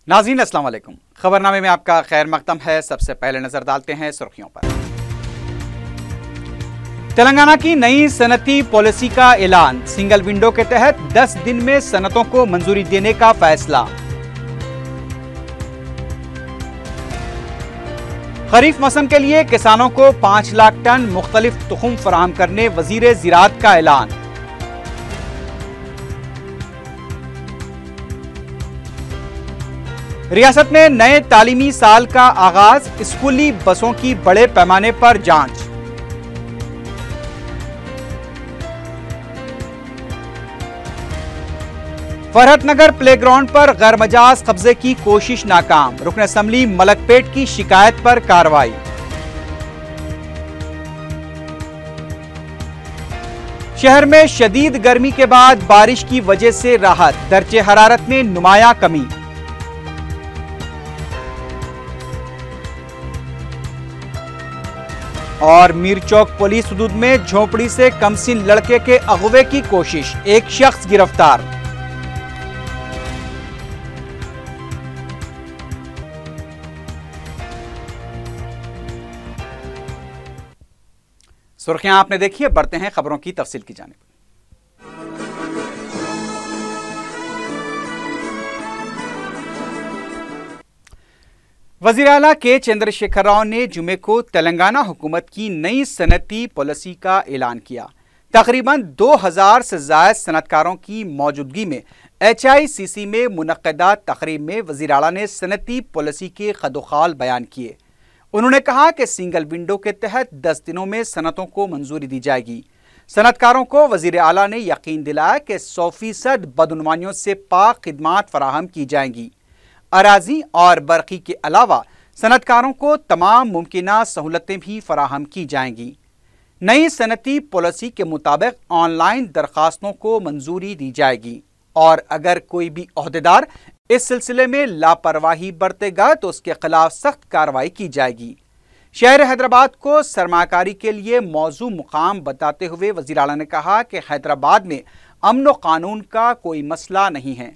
नाज़रीन अस्सलाम वालेकुम। खबरनामे में आपका खैर मकदम है। सबसे पहले नजर डालते हैं सुर्खियों पर। तेलंगाना की नई सनती पॉलिसी का ऐलान। सिंगल विंडो के तहत 10 दिन में सनतों को मंजूरी देने का फैसला। खरीफ मौसम के लिए किसानों को 5 लाख टन मुख्तलिफ तुखुम फराहम करने वजीर ज़िराअत का ऐलान। रियासत में नए तालीमी साल का आगाज। स्कूली बसों की बड़े पैमाने पर जांच। फरहतनगर प्लेग्राउंड पर गैरमजाज कब्जे की कोशिश नाकाम। रुकन असम्बली मलकपेट की शिकायत पर कार्रवाई। शहर में शदीद गर्मी के बाद बारिश की वजह से राहत। दर्जे हरारत में नुमाया कमी। और मीरचौक पुलिस हुदूद में झोपड़ी से कमसिन लड़के के अगवे की कोशिश। एक शख्स गिरफ्तार। सुर्खियां आपने देखी है, बढ़ते हैं खबरों की तफसील की जानिब। वज़ीर आला के चंद्रशेखर राव ने जुमे को तेलंगाना हुकूमत की नई सनती पॉलिसी का ऐलान किया। तकरीबन 2000 से ज़ायद सनतकारों की मौजूदगी में HICC में मुनक़दा तकरीब में वज़ीर आला ने सनती पॉलिसी के खदोखाल बयान किए। उन्होंने कहा कि सिंगल विंडो के तहत 10 दिनों में सनतों को मंजूरी दी जाएगी। सनतकारों को वज़ीर आला ने यकीन दिलाया कि 100% बदउनवानियों से पाक खिदमात फराहम की जाएंगी। अराजी और बरक़ी के अलावा सनतकारों को तमाम मुमकिना सहूलतें भी फराहम की जाएंगी। नई सनती पॉलिसी के मुताबिक ऑनलाइन दरखास्तों को मंजूरी दी जाएगी और अगर कोई भी ओहदेदार इस सिलसिले में लापरवाही बरतेगा तो उसके खिलाफ सख्त कार्रवाई की जाएगी। शहर हैदराबाद को सरमाकारी के लिए मौजू मुकाम बताते हुए वज़ीर आला ने कहा कि हैदराबाद में अमन व कानून का कोई मसला नहीं है।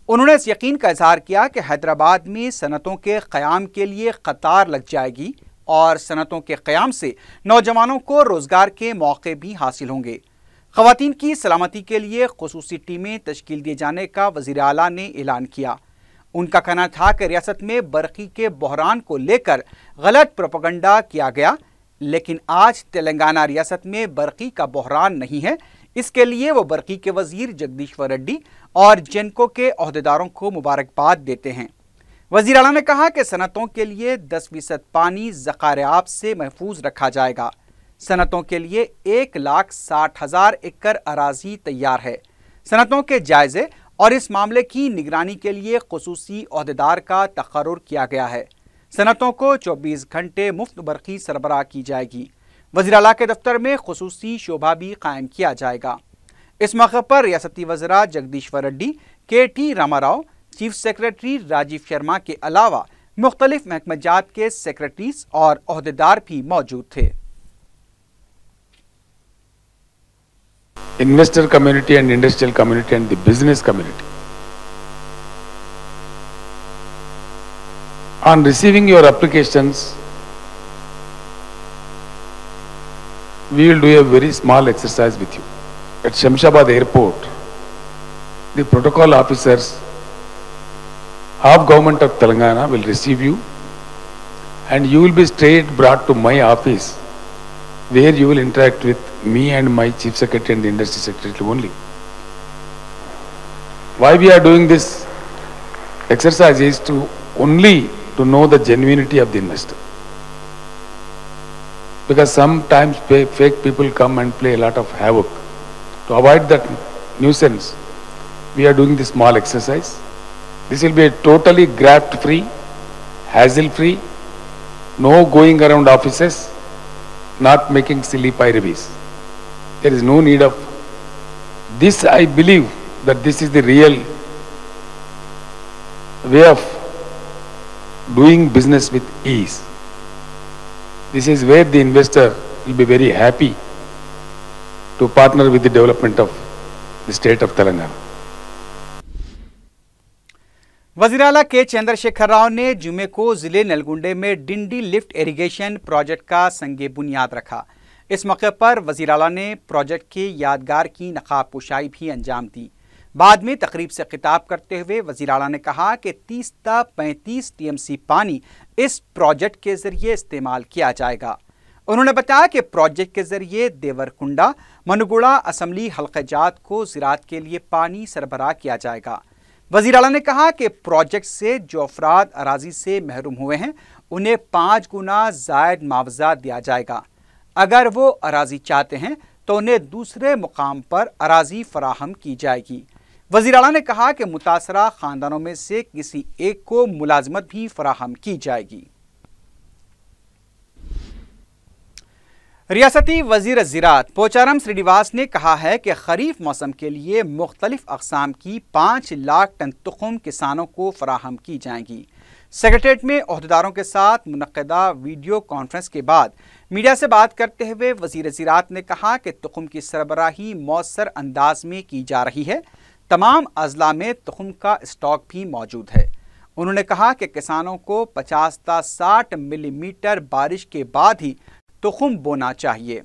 उन्होंने इस यकीन का इजहार किया कि हैदराबाद में सनतों के क़याम के लिए कतार लग जाएगी और सनतों के क़याम से नौजवानों को रोज़गार के मौके भी हासिल होंगे। ख़वातीन की सलामती के लिए ख़ुसूसी टीमें तश्कील दिए जाने का वज़ीर आला ने ऐलान किया। उनका कहना था कि रियासत में बरक़ी के बहरान को लेकर गलत प्रोपेगेंडा किया गया, लेकिन आज तेलंगाना रियासत में बरक़ी का बहरान नहीं है। इसके लिए वो बरक़ी के वज़ीर जगदीश्वर रेड्डी और जेनको के ओहदेदारों को मुबारकबाद देते हैं। वज़ीर आला ने कहा कि सनतों के लिए 10% पानी ज़ख़ायर आब से महफूज रखा जाएगा। सनतों के लिए 1,60,000 एकड़ अराजी तैयार है। सनतों के जायजे और इस मामले की निगरानी के लिए ख़ुसूसी ओहदेदार का तक़र्रुर किया गया है। सनतों को 24 घंटे मुफ्त बरक़ी सरबराह की जाएगी। वज़ीर आला के दफ्तर में ख़ुसूसी शोभा भी कायम किया जाएगा। इस मौके पर रियासती वज़रा Jagadishwar Reddy, KT Rama Rao, chief secretary Rajiv Sharma के अलावा मुख्तलिफ महकमजात के सेक्रेटरीज और ओहदेदार भी मौजूद थे। Investor community and industrial community and the business community. On receiving your applications, we will do a very small exercise with you. At Shamshabad Airport, the protocol officers of Government of Telangana will receive you and you will be straight brought to my office where you will interact with me and my Chief Secretary and the Industry Secretary only. Why we are doing this exercise is to only to know the genuinity of the investor. Because sometimes fake people come and play a lot of havoc. To avoid that nuisance, we are doing this small exercise. This will be a totally graft-free, hassle-free, no going around offices, not making silly pyravies. There is no need of this. I believe that this is the real way of doing business with ease. This is where the investor will be very happy to partner with the development of the state of Telangana. वज़ीर आला के चंद्रशेखर राव ने जुमे को जिले नलगुंडे में Dindi lift irrigation project का संगे बुनियाद रखा। इस मौके पर वज़ीर आला ने प्रोजेक्ट के यादगार की नकाब कुशाई भी अंजाम दी। बाद में तकरीब से खिताब करते हुए वज़ीर आला ने कहा कि 30 ता 35 टीएमसी पानी इस प्रोजेक्ट के जरिए इस्तेमाल किया जाएगा। उन्होंने बताया कि प्रोजेक्ट के जरिए देवरकुंडा मनुगुड़ा असम्बली हल्क़ाजात को ज़राअत के लिए पानी सरबराह किया जाएगा। वज़ीर आला ने कहा कि प्रोजेक्ट से जो अफराद अराजी से महरूम हुए हैं उन्हें 5 गुना ज़ायद मुआवजा दिया जाएगा। अगर वो अराजी चाहते हैं तो उन्हें दूसरे मुकाम पर अराजी फराहम की जाएगी। वज़ीर आला ने कहा कि मुतासरा ख़ानदानों में से किसी एक को मुलाजमत भी फराहम की जाएगी। रियासती वज़ीर ज़राअत पोचारम श्रीनिवास ने कहा है कि खरीफ मौसम के लिए मुख्तलिफ अक़साम की 5 लाख टन तुख़म किसानों को फराहम की जाएंगी। सेक्रेटेरिएट में ओहदेदारों के साथ मुनक़्क़दा वीडियो कॉन्फ्रेंस के बाद मीडिया से बात करते हुए वज़ीर ज़राअत ने कहा कि तुख़म की सरबराही मौसर अंदाज में की जा रही है। तमाम अज़ला में तुख़म का स्टॉक भी मौजूद है। उन्होंने कहा कि किसानों को 50 ता 60 मिलीमीटर बारिश के बाद ही तुख़म बोना चाहिए।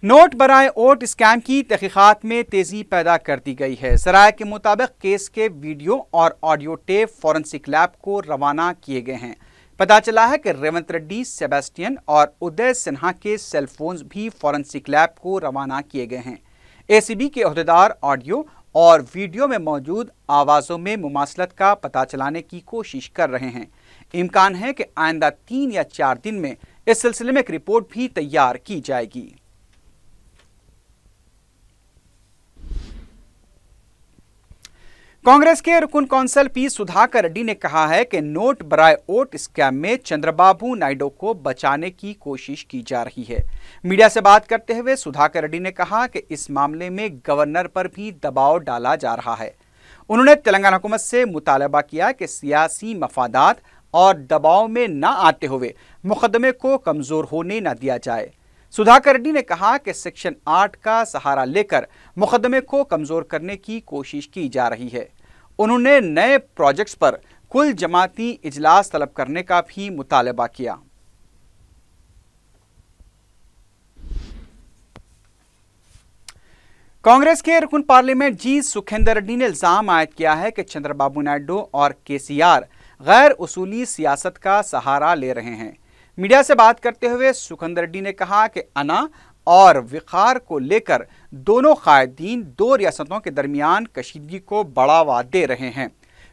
नोट बराए वोट स्कैम की तहकीकात में तेजी पैदा कर दी गई है। ज़राए के मुताबिक केस के वीडियो और ऑडियो टेप फॉरेंसिक लैब को रवाना किए गए हैं। पता चला है कि रेवंत रेड्डी, सेबेस्टियन और उदय सिन्हा के सेलफोन्स भी फॉरेंसिक लैब को रवाना किए गए हैं। एसीबी के ओहदेदार ऑडियो और वीडियो में मौजूद आवाज़ों में मुमासलत का पता चलाने की कोशिश कर रहे हैं। इम्कान है कि आइंदा 3 या 4 दिन में इस सिलसिले में एक रिपोर्ट भी तैयार की जाएगी। कांग्रेस के रुकन कौंसल पी सुधाकर रेड्डी ने कहा है कि नोट बराए वोट स्कैम में चंद्रबाबू नायडू को बचाने की कोशिश की जा रही है। मीडिया से बात करते हुए सुधाकर रेड्डी ने कहा कि इस मामले में गवर्नर पर भी दबाव डाला जा रहा है। उन्होंने तेलंगाना हुकूमत से मुतालबा किया कि सियासी मफादात और दबाव में न आते हुए मुकदमे को कमजोर होने न दिया जाए। सुधाकर रेड्डी ने कहा कि सेक्शन 8 का सहारा लेकर मुकदमे को कमजोर करने की कोशिश की जा रही है। उन्होंने नए प्रोजेक्ट्स पर कुल जमाती इजलास तलब करने का भी मुतालबा किया। कांग्रेस के रुकन पार्लियामेंट जी सुखेंदर रेड्डी ने इल्जाम आयद किया है कि चंद्रबाबू नायडू और केसीआर गैर उसूली सियासत का सहारा ले रहे हैं। मीडिया से बात करते हुए सुखेंदर रेड्डी ने कहा कि अना और विखार को लेकर दोनों कायदीन 2 रियासतों के दरमियान कशीदगी को बढ़ावा दे रहे हैं।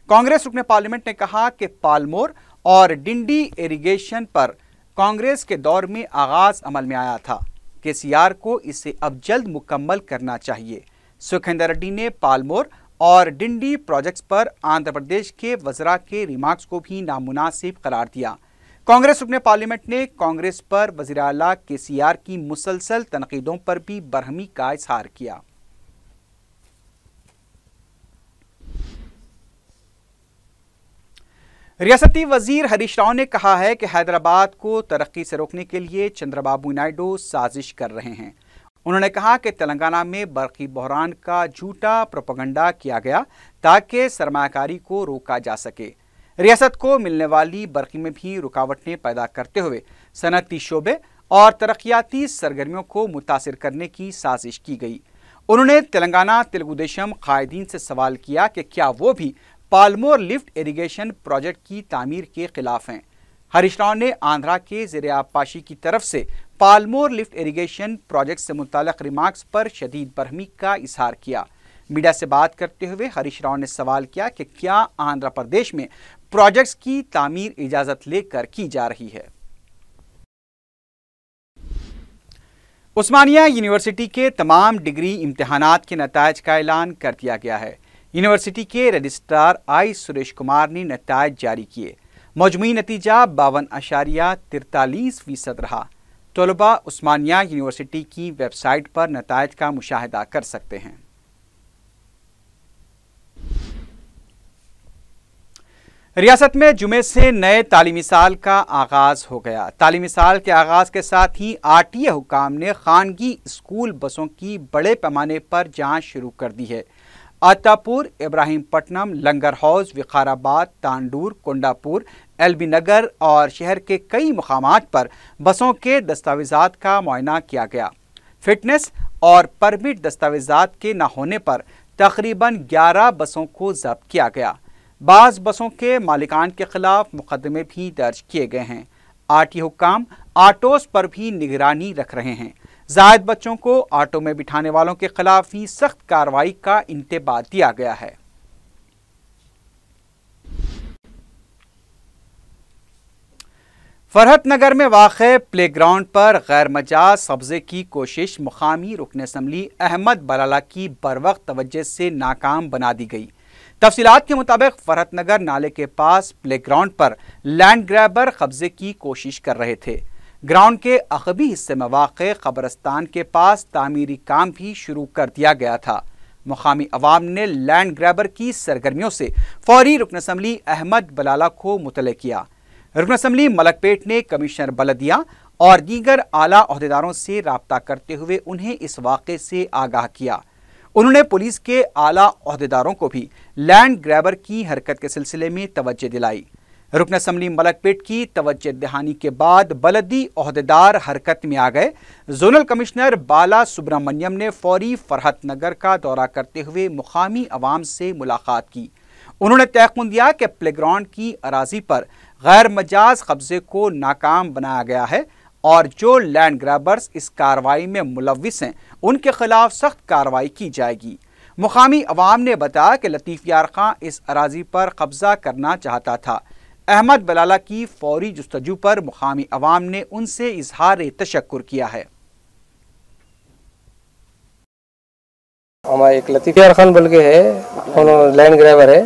कांग्रेस रुकन पार्लियामेंट ने कहा कि पालमोर और डिंडी इरिगेशन पर कांग्रेस के दौर में आगाज अमल में आया था। केसीआर को इसे अब जल्द मुकम्मल करना चाहिए। सुखेंदर रेड्डी ने पालमोर और डिंडी प्रोजेक्ट्स पर आंध्र प्रदेश के वज़रा के रिमार्क्स को भी नामुनासिब करार दिया। कांग्रेस रुकने पार्लियामेंट ने कांग्रेस पर वज़ीर आला केसीआर की मुसलसल तनकीदों पर भी बरहमी का इजहार किया। रियासती वजीर हरीश राव ने कहा है कि हैदराबाद को तरक्की से रोकने के लिए चंद्रबाबू नायडू साजिश कर रहे हैं। उन्होंने कहा कि तेलंगाना में बरकी बहरान का झूठा प्रोपेगेंडा किया गया ताकि सरमायाकारी को रोका जा सके। रियासत को मिलने वाली बरकी में भी रुकावटें पैदा करते हुए सनअती शोबे और तरक्याती सरगर्मियों को मुतासिर करने की साजिश की गई। उन्होंने तेलंगाना तेलुगुदेशम कायदीन से सवाल किया कि क्या वो भी पालमोर लिफ्ट इरिगेशन प्रोजेक्ट की तामीर के खिलाफ हैं। हरीश राव ने आंध्रा के ज़ेरे आबपाशी की तरफ से पालमोर लिफ्ट इरिगेशन प्रोजेक्ट से मुताल्लिक़ रिमार्क्स पर शदीद बरहमी का इजहार किया। मीडिया से बात करते हुए हरीश राव ने सवाल किया कि क्या आंध्र प्रदेश में प्रोजेक्ट्स की तामीर इजाज़त लेकर की जा रही है। उस्मानिया यूनिवर्सिटी के तमाम डिग्री इम्तिहानात के नतायज का ऐलान कर दिया गया है। यूनिवर्सिटी के रजिस्ट्रार आई सुरेश कुमार ने नतायज जारी किए। मजमूई नतीजा 52.43% रहा। तलबा उस्मानिया यूनिवर्सिटी की वेबसाइट पर नतायज का मुशाहिदा कर सकते हैं। रियासत में जुमे से नए तालीमी साल का आगाज हो गया। तालीमी साल के आगाज के साथ ही आरटीए हुकाम ने खानगी स्कूल बसों की बड़े पैमाने पर जांच शुरू कर दी है। आतापुर, इब्राहिमपट्टनम, लंगर हाउस, विकाराबाद, तांडूर, कोंडापुर, एलबी नगर और शहर के कई मुकामात पर बसों के दस्तावेजात का मुआयना किया गया। फिटनेस और परमिट दस्तावेजात के न होने पर तकरीबन 11 बसों को जब्त किया गया। बाज़ बसों के मालिकान के खिलाफ मुकदमे भी दर्ज किए गए हैं। आरटीए हुक्काम ऑटोस पर भी निगरानी रख रहे हैं। जायद बच्चों को ऑटो में बिठाने वालों के खिलाफ भी सख्त कार्रवाई का इंतबा दिया गया है। फरहतनगर में वाक़े प्लेग्राउंड पर गैर मजाज कब्जे की कोशिश मुकामी रुकन असम्बली अहमद बलाला की बरवक्त तवज्जो से नाकाम बना दी गई। तफसीलात के मुताबिक फरहतनगर नाले के पास प्लेग्राउंड पर लैंड ग्रैबर कब्जे की कोशिश कर रहे थे। ग्राउंड के अगबी हिस्से में वाक़े कब्रस्तान के पास तामीरी काम भी शुरू कर दिया गया था। मुकामी अवाम ने लैंड ग्रैबर की सरगर्मियों से फौरी रुकन असम्बली अहमद बलाला को मुतले किया। रुकन असम्बली मलकपेट ने कमिश्नर बलदिया और दीगर आला अहदेदारों से राब्ता करते हुए उन्हें इस वाक़े से आगाह किया। उन्होंने पुलिस के आला अहदेदारों को भी लैंड ग्रैबर की हरकत के सिलसिले में तवज्जो दिलाई। रुकन असम्बली मलकपेट की तवज्जो दहानी के बाद बलदी अहदेदार हरकत में आ गए। जोनल कमिश्नर बाला सुब्रमण्यम ने फौरी फरहतनगर का दौरा करते हुए मुकामी अवाम से मुलाकात की। उन्होंने तयक़ुन दिया कि प्लेग्राउंड की अराजी पर गैर मजाज कब्जे को नाकाम बनाया गया है और जो लैंड ग्रैबर्स इस कार्रवाई में मुलव्विस हैं उनके खिलाफ सख्त कार्रवाई की जाएगी। मुकामी अवाम ने बताया कि लतीफ़ यार खां इस अराजी पर कब्जा करना चाहता था। अहमद बलाला की फौरी जुस्तजू पर मुकामी अवाम ने उनसे इजहार तशक्कुर किया है। हमारा एक लतीफ़ यार खान बोल के है, लैंड ग्रैबर है।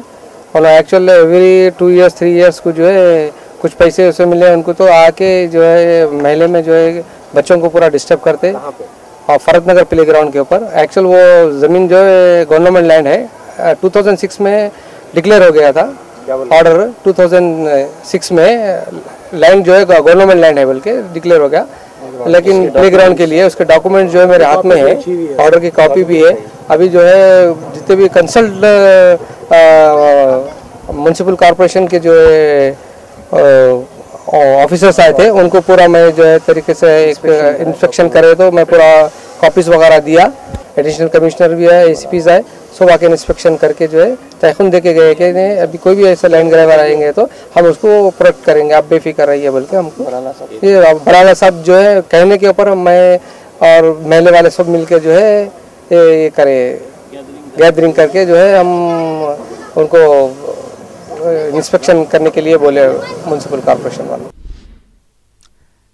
एक्चुअल एवरी 2 years 3 years को जो है कुछ पैसे उसे मिले उनको, तो आके जो है महल्ले में जो है बच्चों को पूरा डिस्टर्ब करते। और फरहतनगर प्ले ग्राउंड के ऊपर एक्चुअल वो ज़मीन जो है गवर्नमेंट लैंड है। 2006 में डिक्लेयर हो गया था ऑर्डर। 2006 में लैंड जो है गवर्नमेंट लैंड है बोल के डिक्लेयर हो गया, लेकिन प्ले ग्राउंड के लिए उसके डॉक्यूमेंट जो है मेरे हाथ में है, ऑर्डर की कॉपी भी है। अभी जो है जितने भी कंसल्ट म्युनिसिपल कॉरपोरेशन के जो है ऑफिसर्स आए थे उनको पूरा मैं जो है तरीके से एक इंस्पेक्शन करे, तो मैं पूरा कॉपीज वगैरह दिया। एडिशनल कमिश्नर भी है, एसीपीज आए, सब आके इंस्पेक्शन करके जो है तयखुन दे के गए कि नहीं अभी कोई भी ऐसा लैंड ग्रैबर आएंगे तो हम उसको प्रोटेक्ट करेंगे, आप बेफिक्र रहिए बोल के हमको। ये बराला साहब जो है कहने के ऊपर मैं और महल्ले वाले सब मिलकर जो है ये करे गैदरिंग करके जो है हम उनको इंस्पेक्शन करने के लिए बोले म्युनिसिपल कॉर्पोरेशन वालों।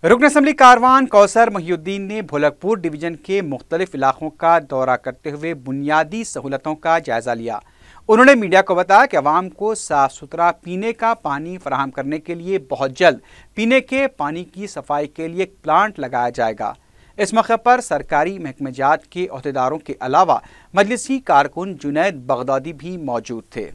रुकन असम्बली कारवान कौसर महिउद्दीन ने भोलकपुर डिवीजन के मुख्तलिफ इलाकों का दौरा करते हुए बुनियादी सहूलतों का जायजा लिया। उन्होंने मीडिया को बताया कि अवाम को साफ सुथरा पीने का पानी फराहम करने के लिए बहुत जल्द पीने के पानी की सफाई के लिए एक प्लांट लगाया जाएगा। इस मौके पर सरकारी महकमेजात के अहदेदारों के अलावा मजलिसी कारकुन जुनैद बगदादी भी मौजूद थे।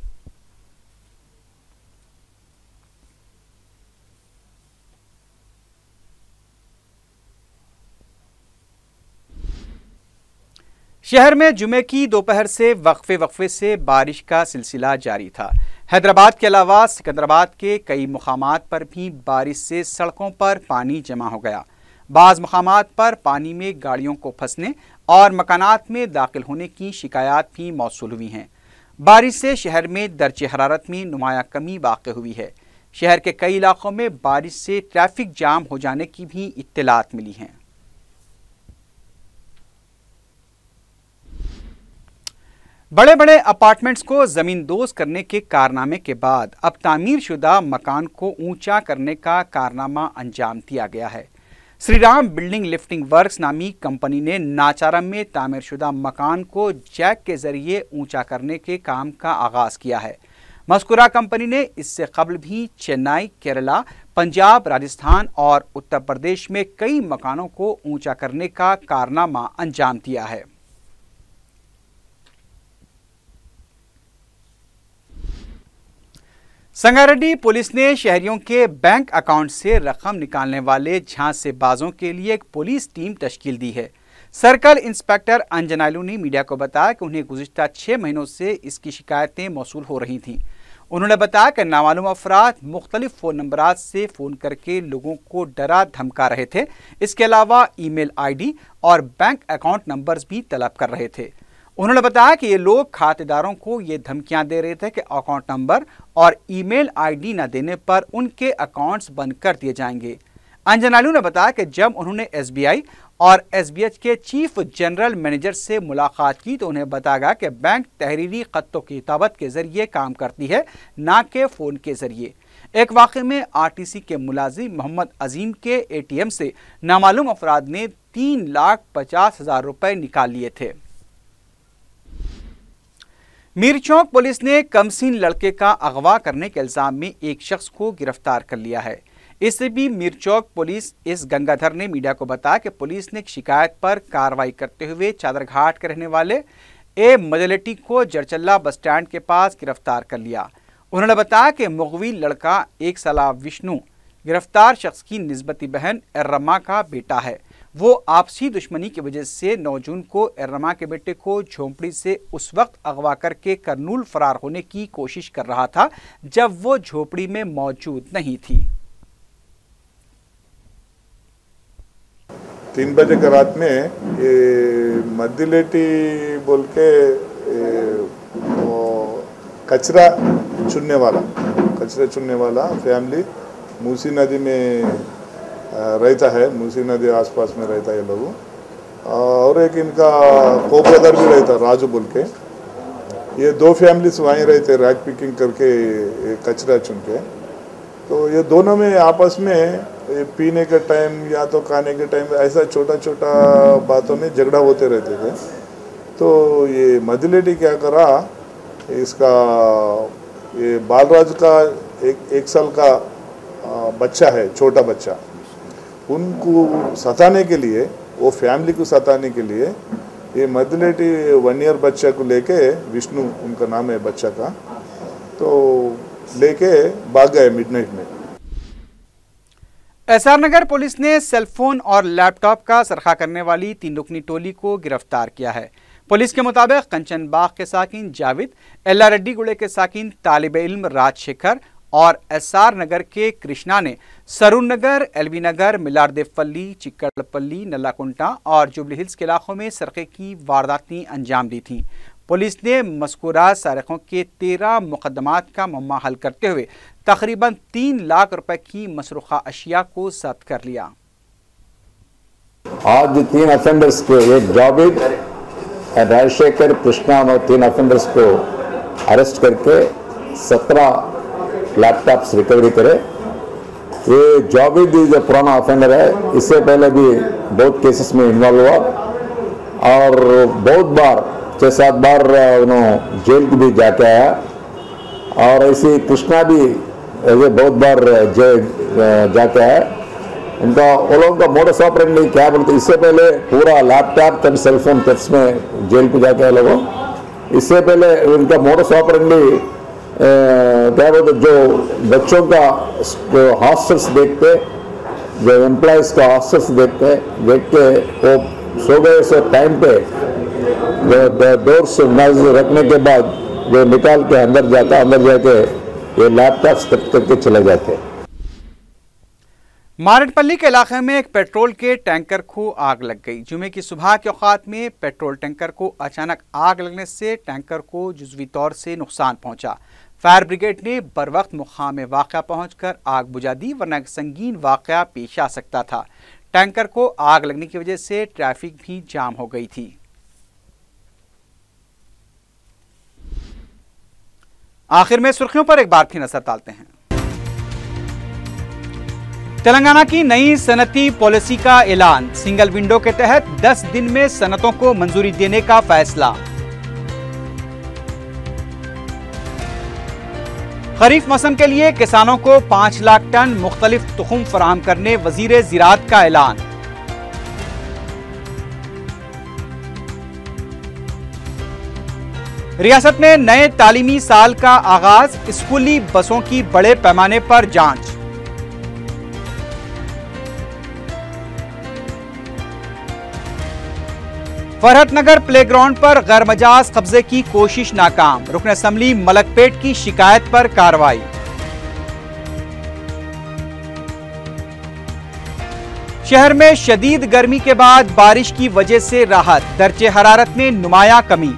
शहर में जुमे की दोपहर से वक्फे से बारिश का सिलसिला जारी था। हैदराबाद के अलावा सिकंदराबाद के कई मुकामात पर भी बारिश से सड़कों पर पानी जमा हो गया। बाज़ मुकामात पर पानी में गाड़ियों को फंसने और मकानात में दाखिल होने की शिकायत भी मौसूल हुई हैं। बारिश से शहर में दर्जे हरारत में नुमाया कमी वाक़ हुई है। शहर के कई इलाकों में बारिश से ट्रैफिक जाम हो जाने की भी इत्तलात मिली हैं। बड़े बड़े अपार्टमेंट्स को ज़मींदोज़ करने के कारनामे के बाद अब तामीर शुदा मकान को ऊंचा करने का कारनामा अंजाम दिया गया है। Shri Ram building lifting works नामी कंपनी ने नाचारम में तामीर शुदा मकान को जैक के जरिए ऊंचा करने के काम का आगाज़ किया है। मज़कूरा कंपनी ने इससे कबल भी चेन्नई, केरला, पंजाब, राजस्थान और उत्तर प्रदेश में कई मकानों को ऊंचा करने का कारनामा अंजाम दिया है। संगारेड्डी पुलिस ने शहरियों के बैंक अकाउंट से रकम निकालने वाले झांसेबाजों के लिए एक पुलिस टीम तश्कील दी है। सर्कल इंस्पेक्टर अंजनालू ने मीडिया को बताया कि उन्हें गुज़िश्ता 6 महीनों से इसकी शिकायतें मौसूल हो रही थीं। उन्होंने बताया कि नामालूम अफराद मुख्तलिफ फ़ोन नंबरात से फ़ोन करके लोगों को डरा धमका रहे थे। इसके अलावा ईमेल आईडी और बैंक अकाउंट नंबर्स भी तलब कर रहे थे। उन्होंने बताया कि ये लोग खातेदारों को ये धमकियां दे रहे थे कि अकाउंट नंबर और ईमेल आईडी न देने पर उनके अकाउंट्स बंद कर दिए जाएंगे। अंजनालू ने बताया कि जब उन्होंने एसबीआई और एसबीएच के चीफ जनरल मैनेजर से मुलाकात की तो उन्हें बताया गया कि बैंक तहरीरी खत्तों की किताबत के जरिए काम करती है, ना कि फ़ोन के जरिए। एक वाक़े में आरटीसी के मुलाजिम मोहम्मद अजीम के एटीएम से नामालूम अफराद ने 3,50,000 रुपए निकाल लिए थे। मीरचौक पुलिस ने कमसीन लड़के का अगवा करने के इल्जाम में एक शख्स को गिरफ्तार कर लिया है। इससे भी मीरचौक पुलिस इस गंगाधर ने मीडिया को बताया कि पुलिस ने एक शिकायत पर कार्रवाई करते हुए चादरघाट के रहने वाले ए मजलेटी को जरचल्ला बस स्टैंड के पास गिरफ्तार कर लिया। उन्होंने बताया कि मुगवी लड़का 1 साला विष्णु गिरफ्तार शख्स की निस्बती बहन एर्रमा का बेटा है। वो आपसी दुश्मनी की वजह से 9 जून को एर्रमा के बेटे को झोंपड़ी से उस वक्त अगवा करके करनूल फरार होने की कोशिश कर रहा था जब वो झोपड़ी में मौजूद नहीं थी। 3 बजे के रात में ये मद्दिलेटी बोल के कचरा चुनने वाला फैमिली मूसी नदी में रहता है। मूसी नदी आसपास में रहता है ये लोग। और एक इनका को ब्रदर भी रहता राजू बोल के। ये 2 फैमिलीज वहीं रहते रैक पिकिंग करके कचरा चुन के। तो ये दोनों में आपस में पीने के टाइम या तो खाने के टाइम ऐसा छोटा छोटा बातों में झगड़ा होते रहते थे। तो ये मदिलेटी क्या करा, इसका ये बालराज का एक साल का बच्चा है, छोटा बच्चा, उनको सताने के लिए, वो फैमिली को सताने के लिए ये मदिलेटी 1 ईयर बच्चा को लेके, विष्णु उनका नाम है बच्चा का, तो लेके भाग गए मिडनाइट में। एसआर नगर पुलिस ने सेलफोन और लैपटॉप का सरखा करने वाली 3 रुकनी टोली को गिरफ्तार किया है। पुलिस के मुताबिक कंचन बाग के साकिन जाविद, एल्ला रेड्डी गुड़े के साकिन तालिब इल्म राजशेखर और एसआर नगर के कृष्णा ने सरून नगर, एलबी नगर, मिलारदेवपल्ली, चिक्कड़पल्ली, नल्लाकुंटा और जुबली हिल्स के इलाकों में सरके की वारदातें अंजाम दी थीं। पुलिस ने मज़कूरा सारिकों के 13 मुकदमात का मामला हल करते हुए तकरीबन 3 लाख रुपए की मसरूखा अशिया को जब्त कर लिया। आज 3 अफेंडर्स को, एक जावेद, राजशेखर, कृष्णा और 3 अफेंडर्स को अरेस्ट करके 17 लैपटॉप्स रिकवरी करे। ये जावेद जो पुराना अफेंडर है, इससे पहले भी बहुत केसेस में इन्वॉल्व हुआ और बहुत बार 6-7 बार उन्होंने जेल भी जाके आया। और ऐसे कृष्णा भी ऐसे बहुत बार जेल जाके आया। उनका वो लोगों का मोडस ऑपरेंडी क्या बोलते, इससे पहले पूरा लैपटॉप तब सेलफोन टेप्स में जेल पे जाके आए लोगों। इससे पहले उनका मोडस ऑपरेंडी क्या बोलते, जो बच्चों का जो हॉस्टल्स देखते, जो एम्प्लॉयज़ का हॉस्टल्स देख के वो सो गए से टाइम पे डोर्स नज़र रखने के बाद जो निकाल के अंदर जाके ये लैपटॉप तक करके चले जाते। मारडपल्ली के इलाके में एक पेट्रोल के टैंकर को आग लग गई। जुमे की सुबह के औकात में पेट्रोल टैंकर को अचानक आग लगने से टैंकर को जुज़वी तौर से नुकसान पहुंचा। फायर ब्रिगेड ने बर वक्त मुकाम वाक़या पहुंचकर आग बुझा दी, वरना संगीन वाक़या पेश आ सकता था। टैंकर को आग लगने की वजह से ट्रैफिक भी जाम हो गई थी। आखिर में सुर्खियों पर एक बार फिर नजर डालते हैं। तेलंगाना की नई सनती पॉलिसी का ऐलान, सिंगल विंडो के तहत 10 दिन में सनतों को मंजूरी देने का फैसला। खरीफ मौसम के लिए किसानों को 5 लाख टन मुख्तलिफ तुखुम फराहम करने वजीर ज़िराअत का ऐलान। रियासत में नए तालीमी साल का आगाज, स्कूली बसों की बड़े पैमाने पर जांच। फरहतनगर प्लेग्राउंड पर गैरमजाज कब्जे की कोशिश नाकाम, रुकन असम्बली मलकपेट की शिकायत पर कार्रवाई। शहर में शदीद गर्मी के बाद बारिश की वजह से राहत, दर्जे हरारत में नुमाया कमी।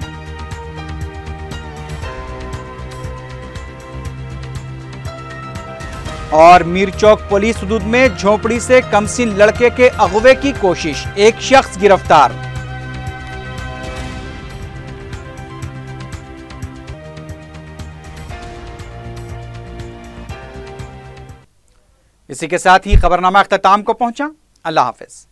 और मीरचौक पुलिस हदूद में झोपड़ी से कमसिन लड़के के अगवे की कोशिश, एक शख्स गिरफ्तार। इसी के साथ ही खबरनामा अख्ताम को पहुंचा। अल्लाह हाफिज।